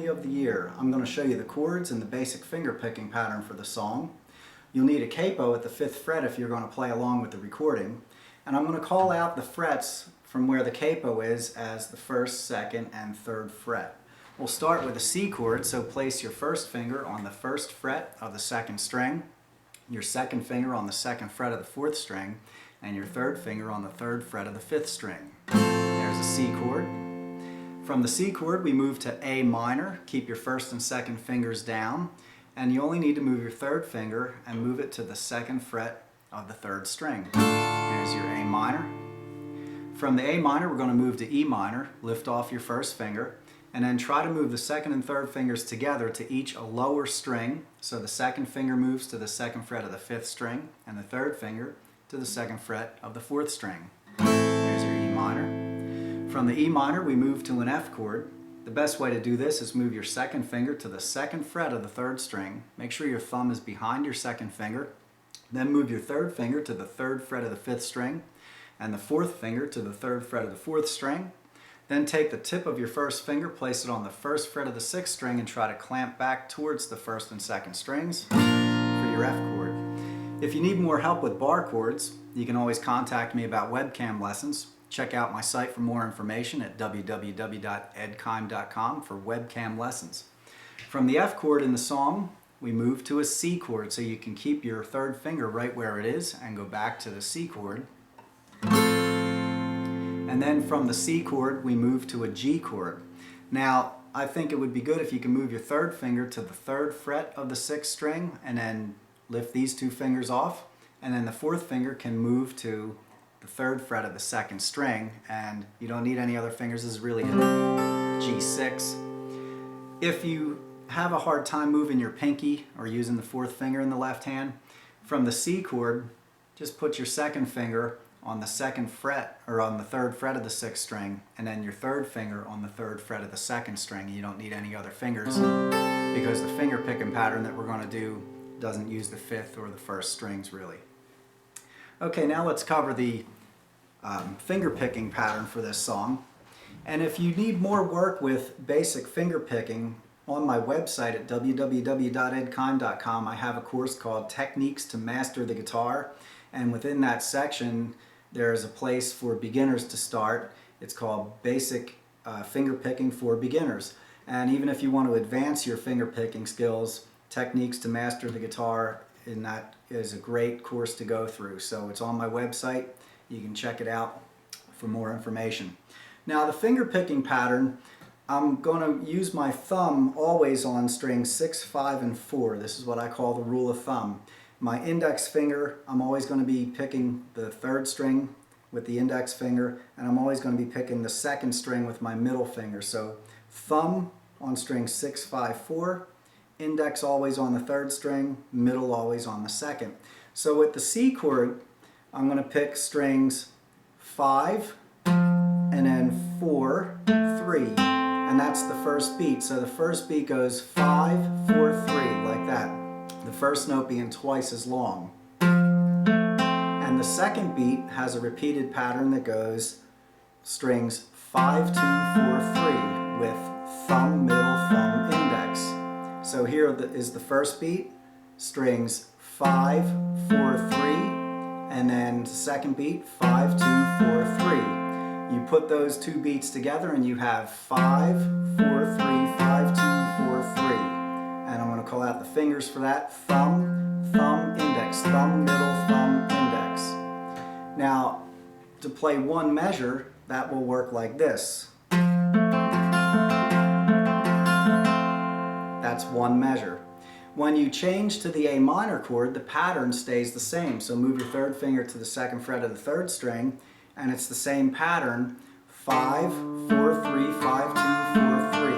Family of the Year. I'm going to show you the chords and the basic finger picking pattern for the song. You'll need a capo at the 5th fret if you're going to play along with the recording. And I'm going to call out the frets from where the capo is as the 1st, 2nd, and 3rd fret. We'll start with a C chord, so place your 1st finger on the 1st fret of the 2nd string, your 2nd finger on the 2nd fret of the 4th string, and your 3rd finger on the 3rd fret of the 5th string. There's a C chord. From the C chord we move to A minor. Keep your 1st and 2nd fingers down, and you only need to move your 3rd finger and move it to the 2nd fret of the 3rd string. There's your A minor. From the A minor we're going to move to E minor. Lift off your 1st finger and then try to move the 2nd and 3rd fingers together to each a lower string. So the 2nd finger moves to the 2nd fret of the 5th string and the 3rd finger to the 2nd fret of the 4th string. There's your E minor. From the E minor we move to an F chord. The best way to do this is move your 2nd finger to the 2nd fret of the 3rd string. Make sure your thumb is behind your 2nd finger. Then move your 3rd finger to the 3rd fret of the 5th string and the 4th finger to the 3rd fret of the 4th string. Then take the tip of your 1st finger, place it on the 1st fret of the 6th string and try to clamp back towards the 1st and 2nd strings for your F chord. If you need more help with bar chords, you can always contact me about webcam lessons. Check out my site for more information at www.edkime.com for webcam lessons. From the F chord in the song, we move to a C chord, so you can keep your 3rd finger right where it is and go back to the C chord. And then from the C chord, we move to a G chord. Now, I think it would be good if you can move your 3rd finger to the 3rd fret of the 6th string and then lift these 2 fingers off. And then the 4th finger can move to the 3rd fret of the 2nd string, and you don't need any other fingers. This is really a G6. If you have a hard time moving your pinky or using the 4th finger in the left hand, from the C chord, just put your 2nd finger on the 2nd fret, or on the 3rd fret of the 6th string, and then your 3rd finger on the 3rd fret of the 2nd string. You don't need any other fingers because the finger picking pattern that we're going to do doesn't use the 5th or the 1st strings really. Okay, now let's cover the finger picking pattern for this song. And if you need more work with basic finger picking, on my website at www.edkime.com I have a course called Techniques to Master the Guitar, and within that section there's a place for beginners to start. It's called Basic Finger Picking for Beginners. And even if you want to advance your finger picking skills, Techniques to Master the Guitar, and that is a great course to go through. So it's on my website. You can check it out for more information. Now the finger picking pattern, I'm going to use my thumb always on strings 6, 5, and 4. This is what I call the rule of thumb. My index finger, I'm always going to be picking the 3rd string with the index finger, and I'm always going to be picking the 2nd string with my middle finger. So thumb on string 6, 5, 4, index always on the 3rd string, middle always on the 2nd. So with the C chord, I'm going to pick strings 5 and then 4, 3, and that's the 1st beat. So the 1st beat goes 5, 4, 3, like that. The 1st note being twice as long. And the 2nd beat has a repeated pattern that goes strings 5, 2, 4, 3 with thumb, middle, thumb, index. So here is the 1st beat, strings 5, 4, 3, and then the 2nd beat, 5, 2, 4, 3. You put those 2 beats together and you have 5, 4, 3, 5, 2, 4, 3. And I'm going to call out the fingers for that. Thumb, thumb, index, thumb, middle, thumb, index. Now, to play one measure, that will work like this. That's one measure. When you change to the A minor chord, the pattern stays the same. So move your 3rd finger to the 2nd fret of the 3rd string, and it's the same pattern, 5, 4, 3, 5, 2, 4, 3.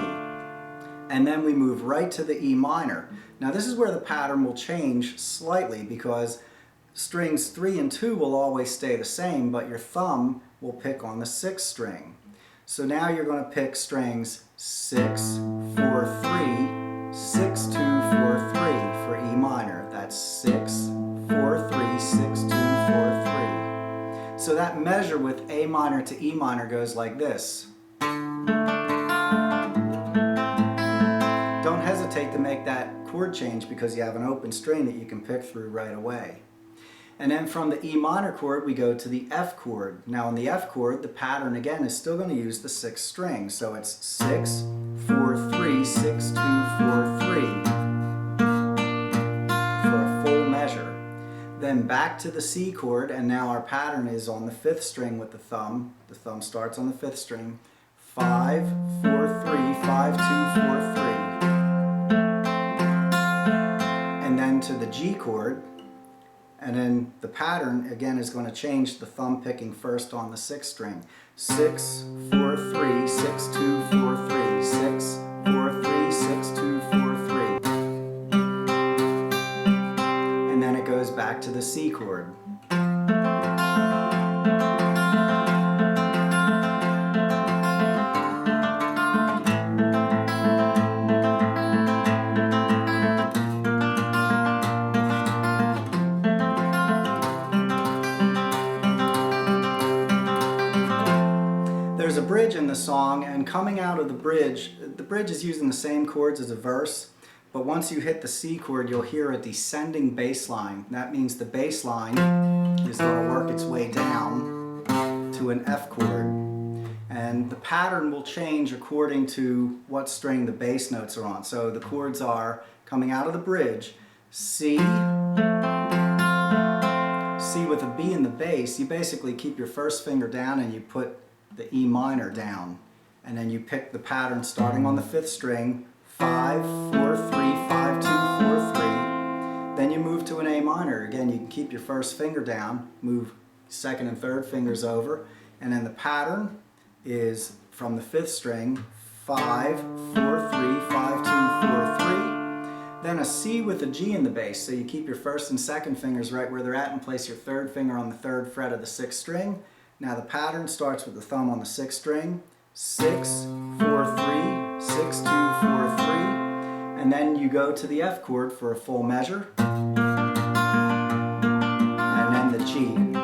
And then we move right to the E minor. Now this is where the pattern will change slightly, because strings 3 and 2 will always stay the same, but your thumb will pick on the 6th string. So now you're going to pick strings 6, 4, 3, 6, 2, 4, 3 for E minor. That's 6, 4, 3, 6, 2, 4, 3. So that measure with A minor to E minor goes like this. chord change because you have an open string that you can pick through right away. And then from the E minor chord, we go to the F chord. Now in the F chord, the pattern again is still going to use the 6th string. So it's 6, 4, 3, 6, 2, 4, 3 for a full measure. Then back to the C chord, and now our pattern is on the 5th string with the thumb. The thumb starts on the 5th string. 5, 4, 3, 5, 2, 4, 3. And then to the G chord. And then the pattern, again, is going to change the thumb picking first on the 6th string. 6, 4, 3, 6, 2, 4, 3, 6, 4, 3, 6, 2, 4, 3. And then it goes back to the C chord. There's a bridge in the song, and coming out of the bridge is using the same chords as a verse, but once you hit the C chord, you'll hear a descending bass line. That means the bass line is going to work its way down to an F chord. And the pattern will change according to what string the bass notes are on. So the chords are, coming out of the bridge, C, C with a B in the bass. You basically keep your first finger down and you put the E minor down, and then you pick the pattern starting on the 5th string, 5, 4, 3, 5, 2, 4, 3. Then you move to an A minor. Again, you can keep your first finger down, move 2nd and 3rd fingers over, and then the pattern is from the 5th string, 5, 4, 3, 5, 2, 4, 3. Then a C with a G in the bass, so you keep your 1st and 2nd fingers right where they're at and place your 3rd finger on the 3rd fret of the 6th string. Now the pattern starts with the thumb on the 6th string, 6, 4, 3, 6, 2, 4, 3, and then you go to the F chord for a full measure, and then the G. And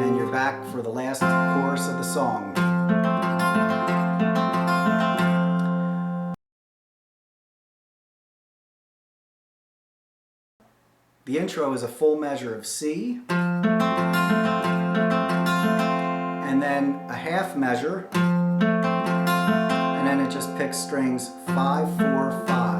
then you're back for the last chorus of the song. The intro is a full measure of C, and then a half measure, and then it just picks strings 5, 4, 5.